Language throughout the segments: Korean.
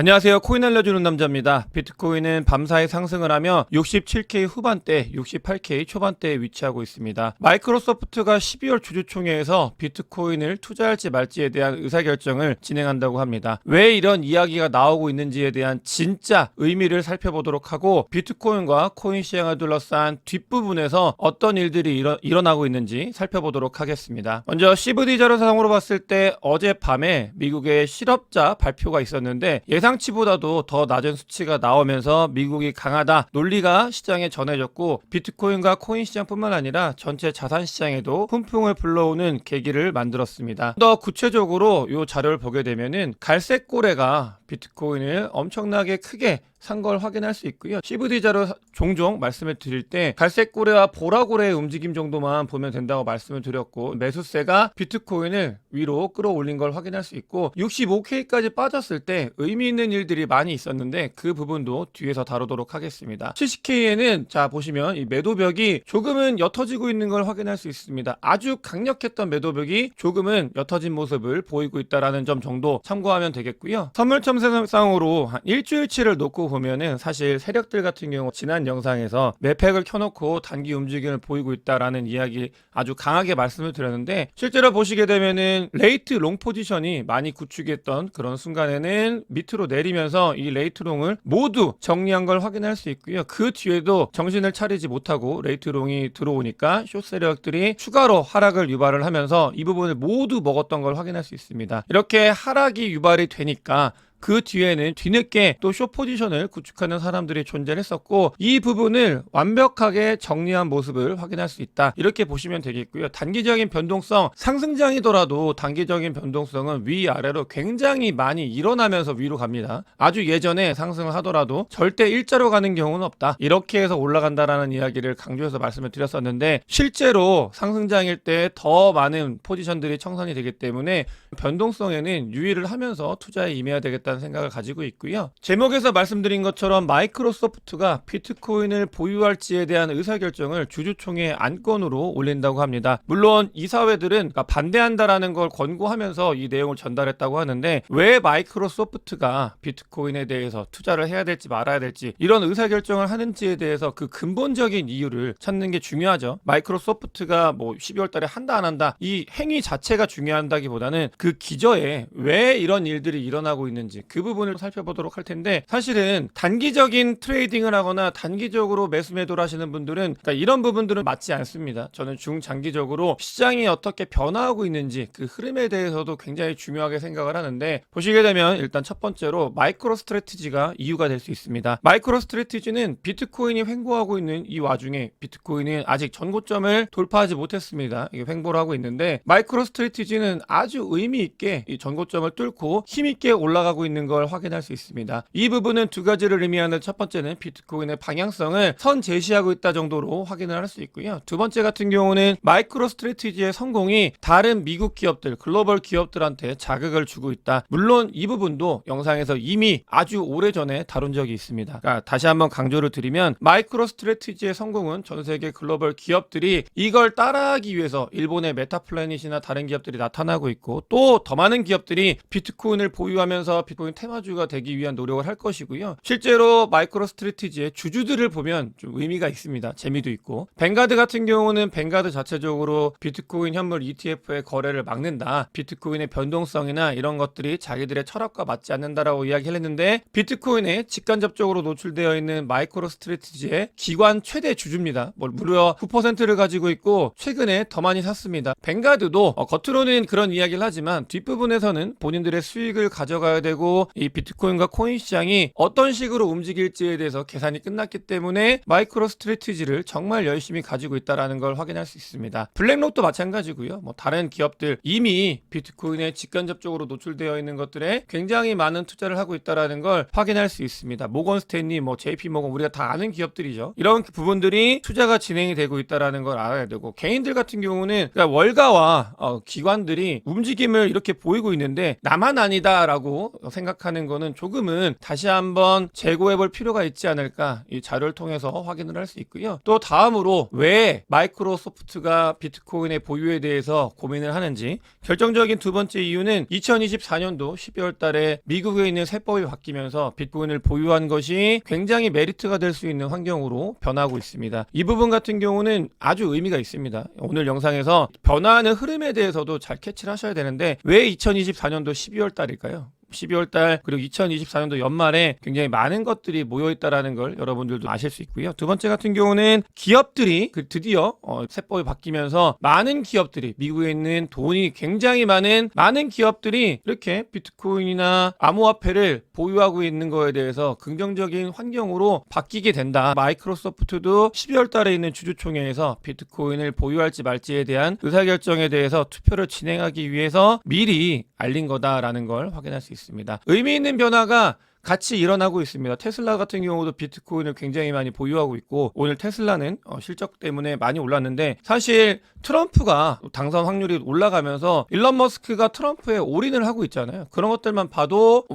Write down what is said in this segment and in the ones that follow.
안녕하세요. 코인 알려주는 남자입니다. 비트코인은 밤사이 상승을 하며 67K 후반대, 68K 초반대에 위치하고 있습니다. 마이크로소프트가 12월 주주총회에서 비트코인을 투자할지 말지에 대한 의사결정을 진행한다고 합니다. 왜 이런 이야기가 나오고 있는지에 대한 진짜 의미를 살펴보도록 하고, 비트코인과 코인 시장을 둘러싼 뒷부분에서 어떤 일들이 일어나고 있는지 살펴보도록 하겠습니다. 먼저 CVD 자료상으로 봤을 때 어젯밤에 미국의 실업자 발표가 있었는데 예상치보다도 더 낮은 수치가 나오면서 미국이 강하다 논리가 시장에 전해졌고, 비트코인과 코인 시장뿐만 아니라 전체 자산 시장에도 훈풍을 불러오는 계기를 만들었습니다. 더 구체적으로 이 자료를 보게 되면은 갈색 고래가 비트코인을 엄청나게 크게 산 걸 확인할 수 있고요. CVD 자료 종종 말씀을 드릴 때 갈색 고래와 보라 고래의 움직임 정도만 보면 된다고 말씀을 드렸고, 매수세가 비트코인을 위로 끌어올린 걸 확인할 수 있고, 65K까지 빠졌을 때 의미 있는 일들이 많이 있었는데 그 부분도 뒤에서 다루도록 하겠습니다. 70K에는 자 보시면 이 매도벽이 조금은 옅어지고 있는 걸 확인할 수 있습니다. 아주 강력했던 매도벽이 조금은 옅어진 모습을 보이고 있다는 점 정도 참고하면 되겠고요. 선물 첨세상으로 한 일주일치를 놓고 보면은 사실 세력들 같은 경우 지난 영상에서 매팩을 켜놓고 단기 움직임을 보이고 있다라는 이야기 아주 강하게 말씀을 드렸는데, 실제로 보시게 되면은 레이트 롱 포지션이 많이 구축했던 그런 순간에는 밑으로 내리면서 이 레이트 롱을 모두 정리한 걸 확인할 수 있고요. 그 뒤에도 정신을 차리지 못하고 레이트 롱이 들어오니까 숏 세력들이 추가로 하락을 유발을 하면서 이 부분을 모두 먹었던 걸 확인할 수 있습니다. 이렇게 하락이 유발이 되니까 그 뒤에는 뒤늦게 또 숏 포지션을 구축하는 사람들이 존재했었고, 이 부분을 완벽하게 정리한 모습을 확인할 수 있다, 이렇게 보시면 되겠고요. 단기적인 변동성, 상승장이더라도 단기적인 변동성은 위아래로 굉장히 많이 일어나면서 위로 갑니다. 아주 예전에 상승을 하더라도 절대 일자로 가는 경우는 없다, 이렇게 해서 올라간다라는 이야기를 강조해서 말씀을 드렸었는데, 실제로 상승장일 때 더 많은 포지션들이 청산이 되기 때문에 변동성에는 유의를 하면서 투자에 임해야 되겠다 생각을 가지고 있고요. 제목에서 말씀드린 것처럼 마이크로소프트가 비트코인을 보유할지에 대한 의사결정을 주주총회 안건으로 올린다고 합니다. 물론 이사회들은 반대한다라는 걸 권고하면서 이 내용을 전달했다고 하는데, 왜 마이크로소프트가 비트코인에 대해서 투자를 해야 될지 말아야 될지 이런 의사결정을 하는지에 대해서 그 근본적인 이유를 찾는 게 중요하죠. 마이크로소프트가 뭐 12월 달에 한다 안 한다 이 행위 자체가 중요한다기보다는 그 기저에 왜 이런 일들이 일어나고 있는지 그 부분을 살펴보도록 할 텐데, 사실은 단기적인 트레이딩을 하거나 단기적으로 매수 매도를 하시는 분들은 이런 부분들은 맞지 않습니다. 저는 중장기적으로 시장이 어떻게 변화하고 있는지 그 흐름에 대해서도 굉장히 중요하게 생각을 하는데, 보시게 되면 일단 첫 번째로 마이크로 스트래티지가 이유가 될 수 있습니다. 마이크로 스트래티지는 비트코인이 횡보하고 있는 이 와중에 비트코인은 아직 전고점을 돌파하지 못했습니다. 이게 횡보를 하고 있는데, 마이크로 스트래티지는 아주 의미 있게 이 전고점을 뚫고 힘있게 올라가고 있는 걸 확인할 수 있습니다. 이 부분은 두 가지를 의미하는, 첫 번째는 비트코인의 방향성을 선 제시하고 있다 정도로 확인을 할 수 있고요. 두 번째 같은 경우는 마이크로 스트래티지의 성공이 다른 미국 기업들, 글로벌 기업들한테 자극을 주고 있다. 물론 이 부분도 영상에서 이미 아주 오래전에 다룬 적이 있습니다. 그러니까 다시 한번 강조를 드리면, 마이크로 스트래티지의 성공은 전 세계 글로벌 기업들이 이걸 따라하기 위해서 일본의 메타플래닛이나 다른 기업들이 나타나고 있고, 또 더 많은 기업들이 비트코인을 보유하면서 비트코인 테마주가 되기 위한 노력을 할 것이고요. 실제로 마이크로 스트래티지의 주주들을 보면 좀 의미가 있습니다. 재미도 있고, 뱅가드 같은 경우는 뱅가드 자체적으로 비트코인 현물 ETF의 거래를 막는다, 비트코인의 변동성이나 이런 것들이 자기들의 철학과 맞지 않는다라고 이야기를 했는데, 비트코인에 직간접적으로 노출되어 있는 마이크로 스트래티지의 기관 최대 주주입니다. 무려 9%를 가지고 있고 최근에 더 많이 샀습니다. 뱅가드도 겉으로는 그런 이야기를 하지만 뒷부분에서는 본인들의 수익을 가져가야 되고, 이 비트코인과 코인 시장이 어떤 식으로 움직일지에 대해서 계산이 끝났기 때문에 마이크로 스트래티지를 정말 열심히 가지고 있다는 걸 확인할 수 있습니다. 블랙록도 마찬가지고요. 다른 기업들 이미 비트코인에 직간접적으로 노출되어 있는 것들에 굉장히 많은 투자를 하고 있다는 걸 확인할 수 있습니다. 모건 스탠리, JP 모건, 우리가 다 아는 기업들이죠. 이런 부분들이 투자가 진행이 되고 있다는 걸 알아야 되고, 개인들 같은 경우는 월가와 기관들이 움직임을 이렇게 보이고 있는데 나만 아니다라고 생각하는 거는 조금은 다시 한번 재고해 볼 필요가 있지 않을까, 이 자료를 통해서 확인을 할 수 있고요. 또 다음으로 왜 마이크로소프트가 비트코인의 보유에 대해서 고민을 하는지, 결정적인 두 번째 이유는 2024년도 12월 달에 미국에 있는 세법이 바뀌면서 비트코인을 보유한 것이 굉장히 메리트가 될 수 있는 환경으로 변하고 있습니다. 이 부분 같은 경우는 아주 의미가 있습니다. 오늘 영상에서 변화하는 흐름에 대해서도 잘 캐치를 하셔야 되는데, 왜 2024년도 12월 달일까요? 12월 달 그리고 2024년도 연말에 굉장히 많은 것들이 모여있다라는 걸 여러분들도 아실 수 있고요. 두 번째 같은 경우는 기업들이 드디어 세법이 바뀌면서 많은 기업들이, 미국에 있는 돈이 굉장히 많은 기업들이 이렇게 비트코인이나 암호화폐를 보유하고 있는 거에 대해서 긍정적인 환경으로 바뀌게 된다. 마이크로소프트도 12월 달에 있는 주주총회에서 비트코인을 보유할지 말지에 대한 의사결정에 대해서 투표를 진행하기 위해서 미리 알린 거다라는 걸 확인할 수 있습니다. 의미 있는 변화가 같이 일어나고 있습니다. 테슬라 같은 경우도 비트코인을 굉장히 많이 보유하고 있고, 오늘 테슬라는 실적 때문에 많이 올랐는데, 사실 트럼프가 당선 확률이 올라가면서 일론 머스크가 트럼프에 올인을 하고 있잖아요. 그런 것들만 봐도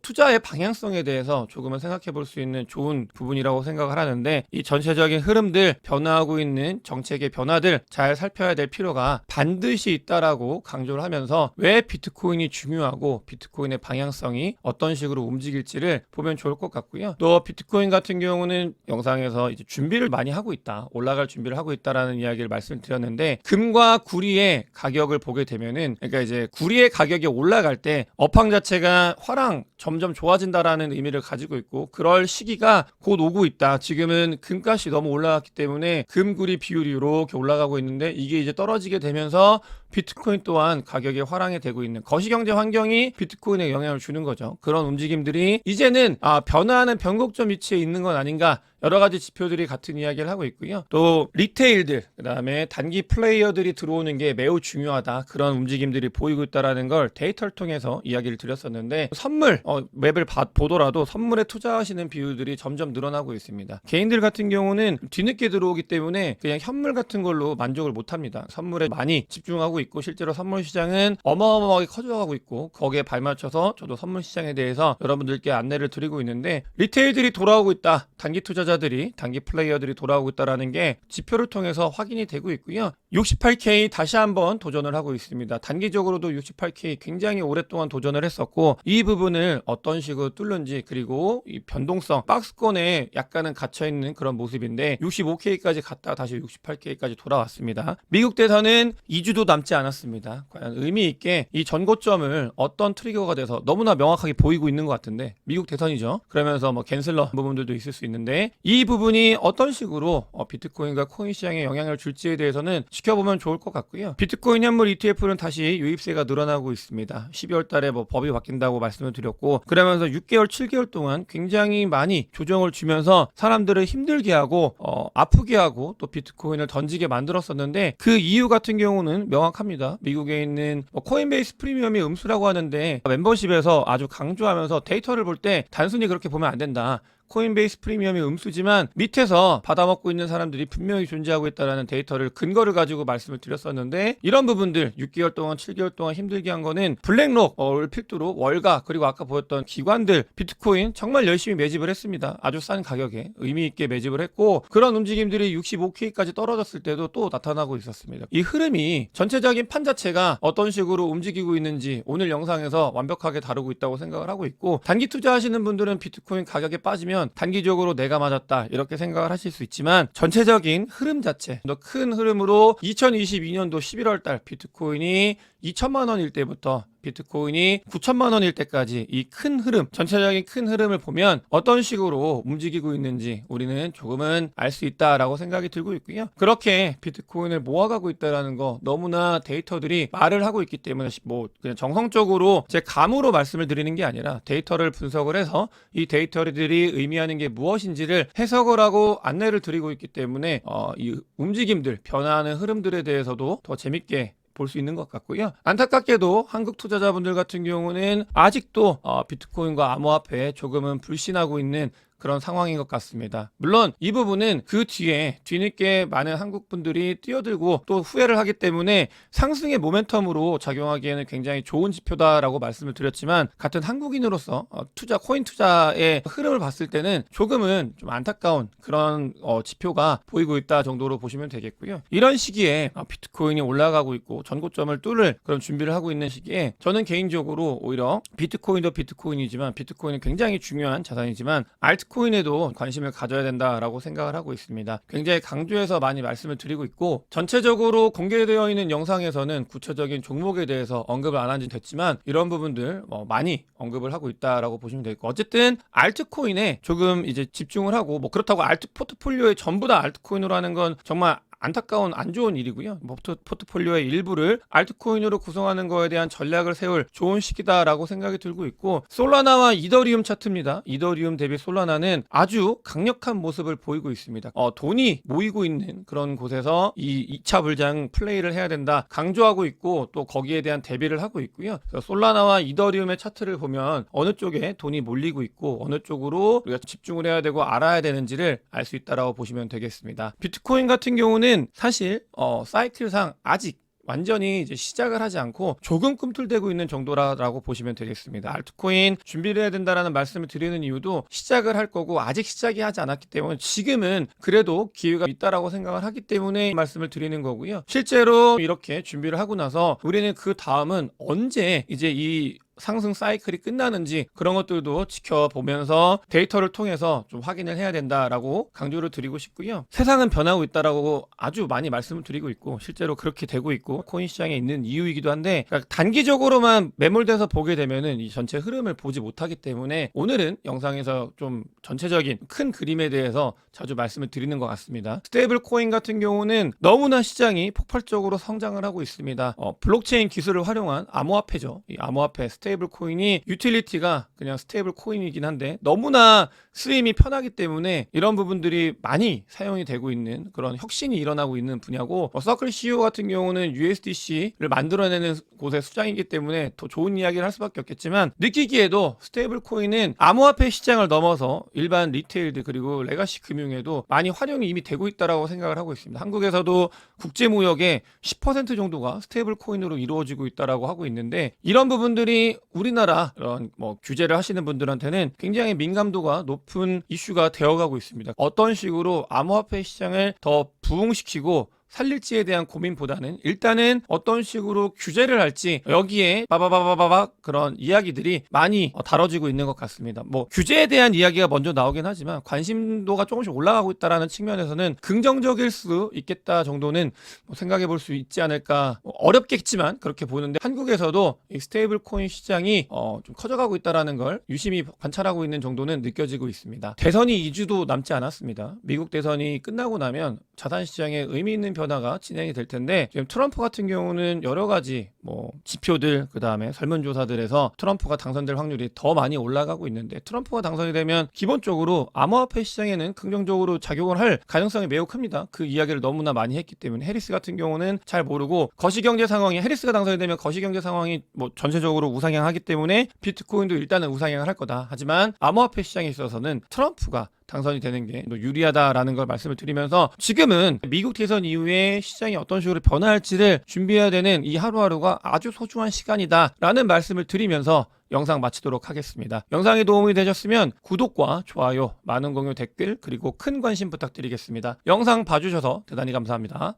투자의 방향성에 대해서 조금은 생각해 볼 수 있는 좋은 부분이라고 생각을 하는데, 이 전체적인 흐름들, 변화하고 있는 정책의 변화들 잘 살펴야 될 필요가 반드시 있다라고 강조를 하면서, 왜 비트코인이 중요하고 비트코인의 방향성이 어떤 식으로 움직일지 를 보면 좋을 것 같고요. 또 비트코인 같은 경우는 영상에서 이제 준비를 많이 하고 있다, 올라갈 준비를 하고 있다라는 이야기를 말씀드렸는데, 금과 구리의 가격을 보게 되면은, 그러니까 이제 구리의 가격이 올라갈 때 업황 자체가 화랑 점점 좋아진다라는 의미를 가지고 있고, 그럴 시기가 곧 오고 있다. 지금은 금값이 너무 올라갔기 때문에 금구리 비율이 이렇게 올라가고 있는데, 이게 이제 떨어지게 되면서 비트코인 또한 가격이 화랑이 되고 있는 거시경제 환경이 비트코인에 영향을 주는 거죠. 그런 움직임들이 이제는 변화하는 변곡점 위치에 있는 건 아닌가, 여러 가지 지표들이 같은 이야기를 하고 있고요. 또 리테일들, 그다음에 단기 플레이어들이 들어오는 게 매우 중요하다, 그런 움직임들이 보이고 있다라는 걸 데이터를 통해서 이야기를 드렸었는데, 선물 맵을 보더라도 선물에 투자하시는 비율들이 점점 늘어나고 있습니다. 개인들 같은 경우는 뒤늦게 들어오기 때문에 그냥 현물 같은 걸로 만족을 못합니다. 선물에 많이 집중하고 있고, 실제로 선물 시장은 어마어마하게 커져가고 있고, 거기에 발맞춰서 저도 선물 시장에 대해서 여러분들께 안내를 드리고 있는데, 리테일들이 돌아오고 있다, 단기 투자자들이, 단기 플레이어들이 돌아오고 있다라는 게 지표를 통해서 확인이 되고 있고요. 68K 다시 한번 도전을 하고 있습니다. 단기적으로도 68K 굉장히 오랫동안 도전을 했었고, 이 부분을 어떤 식으로 뚫는지, 그리고 이 변동성, 박스권에 약간은 갇혀있는 그런 모습인데, 65K까지 갔다가 다시 68K까지 돌아왔습니다. 미국 대선은 2주도 남지 않았습니다. 과연 의미 있게 이 전고점을 어떤 트리거가 돼서, 너무나 명확하게 보이고 있는 것 같은데, 미국 대선이죠. 그러면서 캔슬러 부분들도 있을 수 있는데, 이 부분이 어떤 식으로 비트코인과 코인 시장에 영향을 줄지에 대해서는 지켜보면 좋을 것 같고요. 비트코인 현물 ETF는 다시 유입세가 늘어나고 있습니다. 12월 달에 법이 바뀐다고 말씀을 드렸고, 그러면서 6개월, 7개월 동안 굉장히 많이 조정을 주면서 사람들을 힘들게 하고 아프게 하고 또 비트코인을 던지게 만들었었는데, 그 이유 같은 경우는 명확합니다. 미국에 있는 코인베이스 프리미엄이 음수라고 하는데, 멤버십에서 아주 강조하면서 데이터를 볼 때 단순히 그렇게 보면 안 된다. 코인베이스 프리미엄이 음수지만 밑에서 받아먹고 있는 사람들이 분명히 존재하고 있다는 데이터를, 근거를 가지고 말씀을 드렸었는데, 이런 부분들 6개월 동안 7개월 동안 힘들게 한 거는 블랙록을 필두로 월가, 그리고 아까 보였던 기관들 비트코인 정말 열심히 매집을 했습니다. 아주 싼 가격에 의미 있게 매집을 했고, 그런 움직임들이 65K까지 떨어졌을 때도 또 나타나고 있었습니다. 이 흐름이, 전체적인 판 자체가 어떤 식으로 움직이고 있는지 오늘 영상에서 완벽하게 다루고 있다고 생각을 하고 있고, 단기 투자하시는 분들은 비트코인 가격에 빠지면 단기적으로 내가 맞았다 이렇게 생각을 하실 수 있지만, 전체적인 흐름 자체, 더 큰 흐름으로 2022년도 11월 달 비트코인이 2천만 원일 때부터 비트코인이 9천만 원일 때까지 이 큰 흐름, 전체적인 큰 흐름을 보면 어떤 식으로 움직이고 있는지 우리는 조금은 알 수 있다라고 생각이 들고 있고요. 그렇게 비트코인을 모아가고 있다라는 거, 너무나 데이터들이 말을 하고 있기 때문에 그냥 정성적으로 제 감으로 말씀을 드리는 게 아니라, 데이터를 분석을 해서 이 데이터들이 의미하는 게 무엇인지를 해석을 하고 안내를 드리고 있기 때문에 이 움직임들, 변화하는 흐름들에 대해서도 더 재밌게 볼 수 있는 것 같고요. 안타깝게도 한국 투자자분들 같은 경우는 아직도 비트코인과 암호화폐에 조금은 불신하고 있는 그런 상황인 것 같습니다. 물론 이 부분은 그 뒤에 뒤늦게 많은 한국 분들이 뛰어들고 또 후회를 하기 때문에 상승의 모멘텀으로 작용하기에는 굉장히 좋은 지표다라고 말씀을 드렸지만, 같은 한국인으로서 코인 투자의 흐름을 봤을 때는 조금은 좀 안타까운 그런 지표가 보이고 있다 정도로 보시면 되겠고요. 이런 시기에 비트코인이 올라가고 있고 전고점을 뚫을 그런 준비를 하고 있는 시기에 저는 개인적으로 오히려 비트코인도 비트코인이지만, 비트코인은 굉장히 중요한 자산이지만 알트코인에도 관심을 가져야 된다라고 생각을 하고 있습니다. 굉장히 강조해서 많이 말씀을 드리고 있고, 전체적으로 공개되어 있는 영상에서는 구체적인 종목에 대해서 언급을 안 한 지 됐지만 이런 부분들 많이 언급을 하고 있다라고 보시면 되겠고, 어쨌든 알트코인에 조금 이제 집중을 하고, 그렇다고 알트 포트폴리오에 전부 다 알트코인으로 하는 건 정말 안타까운 안 좋은 일이고요. 포트폴리오의 일부를 알트코인으로 구성하는 거에 대한 전략을 세울 좋은 시기다라고 생각이 들고 있고, 솔라나와 이더리움 차트입니다. 이더리움 대비 솔라나는 아주 강력한 모습을 보이고 있습니다. 돈이 모이고 있는 그런 곳에서 이 2차 불장 플레이를 해야 된다 강조하고 있고, 또 거기에 대한 대비를 하고 있고요. 그래서 솔라나와 이더리움의 차트를 보면 어느 쪽에 돈이 몰리고 있고 어느 쪽으로 우리가 집중을 해야 되고 알아야 되는지를 알 수 있다라고 보시면 되겠습니다. 비트코인 같은 경우는 사실 사이클상 아직 완전히 이제 시작을 하지 않고 조금 꿈틀대고 있는 정도라고 보시면 되겠습니다. 알트코인 준비를 해야 된다라는 말씀을 드리는 이유도 시작을 할 거고 아직 시작이 하지 않았기 때문에 지금은 그래도 기회가 있다라고 생각을 하기 때문에 말씀을 드리는 거고요. 실제로 이렇게 준비를 하고 나서 우리는 그 다음은 언제 이제 이 상승 사이클이 끝나는지 그런 것들도 지켜보면서 데이터를 통해서 좀 확인을 해야 된다라고 강조를 드리고 싶고요. 세상은 변하고 있다라고 아주 많이 말씀을 드리고 있고 실제로 그렇게 되고 있고 코인 시장에 있는 이유이기도 한데, 그러니까 단기적으로만 매몰돼서 보게 되면은 이 전체 흐름을 보지 못하기 때문에 오늘은 영상에서 좀 전체적인 큰 그림에 대해서 자주 말씀을 드리는 것 같습니다. 스테이블 코인 같은 경우는 너무나 시장이 폭발적으로 성장을 하고 있습니다. 블록체인 기술을 활용한 암호화폐죠. 이 암호화폐 스테이블 코인이 유틸리티가 그냥 스테이블 코인이긴 한데 너무나 쓰임이 편하기 때문에 이런 부분들이 많이 사용이 되고 있는 그런 혁신이 일어나고 있는 분야고, 서클 CEO 같은 경우는 USDC를 만들어내는 곳의 수장이기 때문에 더 좋은 이야기를 할 수밖에 없겠지만, 느끼기에도 스테이블 코인은 암호화폐 시장을 넘어서 일반 리테일들 그리고 레가시 금융에도 많이 활용이 이미 되고 있다라고 생각을 하고 있습니다. 한국에서도 국제무역의 10% 정도가 스테이블 코인으로 이루어지고 있다라고 하고 있는데, 이런 부분들이 우리나라 그런 규제를 하시는 분들한테는 굉장히 민감도가 높은 이슈가 되어가고 있습니다. 어떤 식으로 암호화폐 시장을 더 부흥시키고 살릴지에 대한 고민보다는 일단은 어떤 식으로 규제를 할지 여기에 바바바바바 그런 이야기들이 많이 다뤄지고 있는 것 같습니다. 규제에 대한 이야기가 먼저 나오긴 하지만 관심도가 조금씩 올라가고 있다라는 측면에서는 긍정적일 수 있겠다 정도는 생각해 볼 수 있지 않을까. 어렵겠지만 그렇게 보는데, 한국에서도 이 스테이블 코인 시장이 좀 커져가고 있다라는 걸 유심히 관찰하고 있는 정도는 느껴지고 있습니다. 대선이 2주도 남지 않았습니다. 미국 대선이 끝나고 나면 자산 시장에 의미 있는 변화가 진행이 될 텐데, 지금 트럼프 같은 경우는 여러 가지 지표들 그다음에 설문조사들에서 트럼프가 당선될 확률이 더 많이 올라가고 있는데, 트럼프가 당선이 되면 기본적으로 암호화폐 시장에는 긍정적으로 작용을 할 가능성이 매우 큽니다. 그 이야기를 너무나 많이 했기 때문에. 해리스 같은 경우는 잘 모르고 거시경제 상황이, 해리스가 당선이 되면 거시경제 상황이 전체적으로 우상향하기 때문에 비트코인도 일단은 우상향을 할 거다. 하지만 암호화폐 시장에 있어서는 트럼프가 당선이 되는 게 유리하다라는 걸 말씀을 드리면서, 지금은 미국 대선 이후에 시장이 어떤 식으로 변화할지를 준비해야 되는 이 하루하루가 아주 소중한 시간이다라는 말씀을 드리면서 영상 마치도록 하겠습니다. 영상이 도움이 되셨으면 구독과 좋아요, 많은 공유, 댓글 그리고 큰 관심 부탁드리겠습니다. 영상 봐주셔서 대단히 감사합니다.